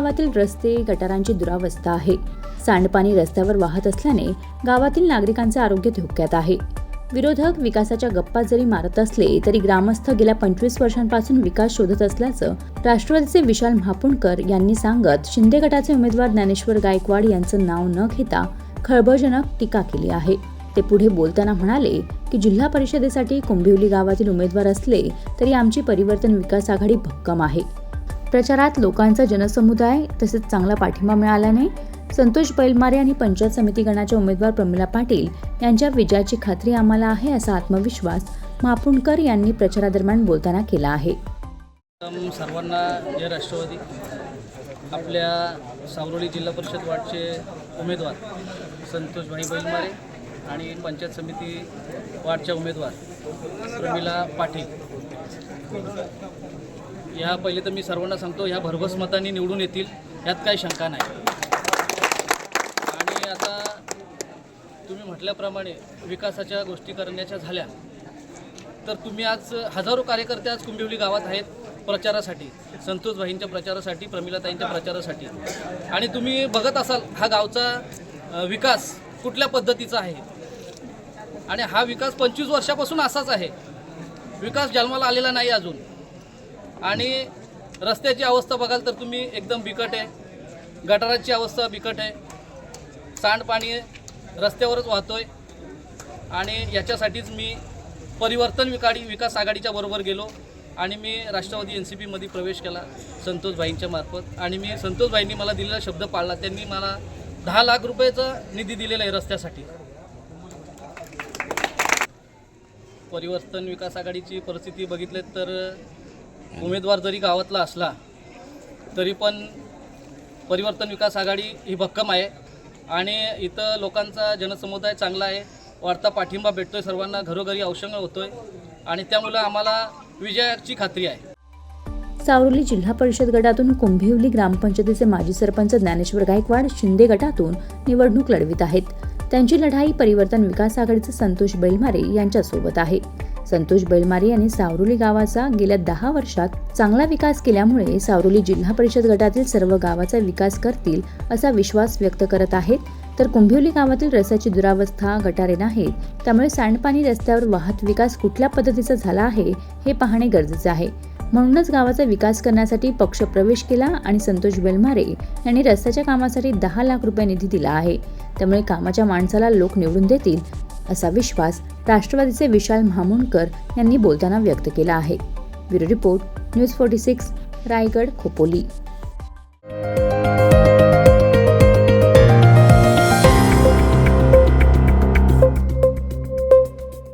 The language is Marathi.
गावातील रस्ते गटारांची दुरावस्था आहे। सांडपाणी रस्त्यावर वाहत असल्याने गावातील नागरिकांचे आरोग्य धोक्यात आहे। विरोधक विकासाच्या गप्पा जरी मारत असले तरी ग्रामस्थ गेल्या 25 वर्षांपासून विकास शोधत असल्याचं राष्ट्रवादीचे विशाल महापुणकर यांनी सांगत शिंदे गटाचे उमेदवार ज्ञानेश्वर गायकवाड यांचं नाव न घेता खळबळजनक टीका केली आहे। ते पुढे बोलताना म्हणाले की जिल्हा परिषदेसाठी कुंभिवली गावातील उमेदवार असले तरी आमची परिवर्तन विकास आघाडी भक्कम आहे। प्रचारात लोकांचा जनसमुदाय तसेच चांगला पाठिंबा मिळाल्याने संतोष बैलमारे आणि पंचायत समिती गणाच्या उमेदवार प्रमिला पाटील यांच्या विजयाची खात्री आम्हाला आहे, असा आत्मविश्वास महापुणकर यांनी प्रचारादरम्यान बोलताना केला आहे। सर्वांना जय राष्ट्रवादी। आपल्या सावरोली जिल्हा परिषद वार्डचे उमेदवार संतोष बैलमारे आणि पंचायत समिती वार्डच्या उमेदवार प्रमिला पाटील या पहिले तर मी सर्वांना सांगतो ह्या भरघोस मतांनी निवडून येतील, यात काही शंका नाही। आणि आता तुम्ही म्हटल्याप्रमाणे विकासाच्या गोष्टी करण्याच्या झाल्या तर तुम्ही आज हजारो कार्यकर्ते आज कुंभिवली गावात आहेत प्रचारासाठी, संतोष भाईंच्या प्रचारासाठी, प्रमिलाताईंच्या प्रचारासाठी। आणि तुम्ही बघत असाल हा गावचा विकास कुठल्या पद्धतीचा आहे आणि हा विकास 25 वर्षापासून असाच आहे। विकास जन्माला आलेला नाही अजून। आणि रस्त्याची अवस्था बघाल तर तुम्ही एकदम बिकट आहे, गटाराची अवस्था बिकट आहे, सांडपाणी रस्त्यावरच वाहतोय। आणि याच्यासाठीच मी परिवर्तन विकास आघाडीच्या बरोबर गेलो आणि मी राष्ट्रवादी NCP मध्ये प्रवेश केला संतोष भाईंच्या मार्फत। आणि मी संतोष भाईंनी मला दिलेला शब्द पाळला, त्यांनी मला 10 लाख रुपयाचा निधी दिलेला आहे रस्त्यासाठी। परिवर्तन विकास आघाडीची परिस्थिती बघितली तर उमेदवार जरी गावातला असला तरी पण परिवर्तन विकास आघाडी ही भक्कम आहे आणि इथं लोकांचा जनसमुदाय चांगला आहे, वाढता पाठिंबा भेटतोय, सर्वांना घरोघरी औषध होतोय आणि त्यामुळे आम्हाला विजयाची खात्री आहे। सावरोली जिल्हा परिषद गटातून कुंभिवली ग्रामपंचायतीचे माजी सरपंच ज्ञानेश्वर गायकवाड शिंदे गटातून निवडणूक लढवित आहेत। त्यांची लढाई परिवर्तन विकास आघाडीचे संतोष बैलमारे यांच्यासोबत आहे। संतोष बैलमारे यांनी सावरोली गावाचा गेल्या 10 वर्षात चांगला विकास केल्यामुळे सावरोली जिल्हा परिषद गटातील सर्व गावाचा विकास करतील असा विश्वास व्यक्त करत आहेत। तर कुंभिवली गावातील रस्त्याची दुरावस्था, गटारे नाहीत, त्यामुळे सांडपाणी रस्त्यावर वाहत विकास कुठल्या पद्धतीचा झाला आहे हे पाहणे गरजेचे आहे। म्हणूनच गावाचा विकास करण्यासाठी पक्ष प्रवेश केला आणि संतोष बैलमारे यांनी रस्त्याच्या कामासाठी 10 लाख रुपये निधी दिला आहे। त्यामुळे कामाच्या माणसाला लोक निवडून देतील असा विश्वास राष्ट्रवादीचे विशाल महामुणकर यांनी बोलताना व्यक्त केला आहे। Bureau report, news 46, Raigad, Khopoli.